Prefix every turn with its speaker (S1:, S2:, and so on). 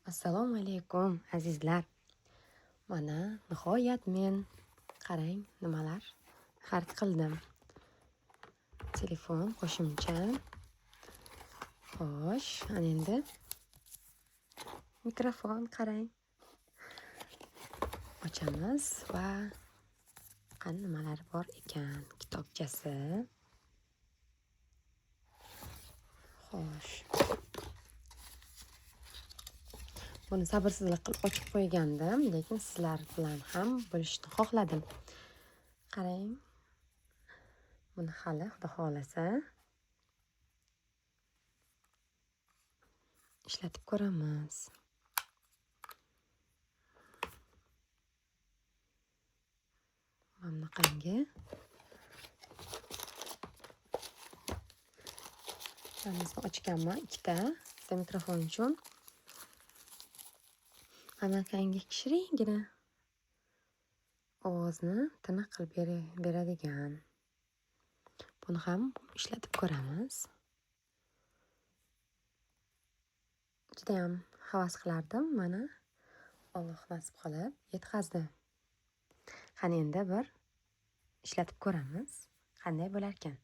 S1: Assalomu alaykum azizlar. Mana nihoyat men qarang nimalar xarid qildim. Telefon qo'shimcha. Xo'sh, ana endi mikrofon qarang. Ochamiz va qani nimalar bor ekan? Kitobchasi. Xo'sh. Buni sabrsizlik qilib ochib qo'ygandim, lekin sizlar bilan ham bo'lishni xohladim. Qarang. Buni hali Xudo xolasa ishlatib ko'ramiz. Mana bunaqangi. Bittamisini ochganman, ikkita mikrofon uchun. Anaqangi kishiringina ovozni tiniq qilib beradigan. Buni ham ishlatib ko'ramiz. Juda ham havas qilardim, mana Alloh nasib qilib yetkazdi. Qani endi bir ishlatib ko'ramiz, qanday bo'lar ekan.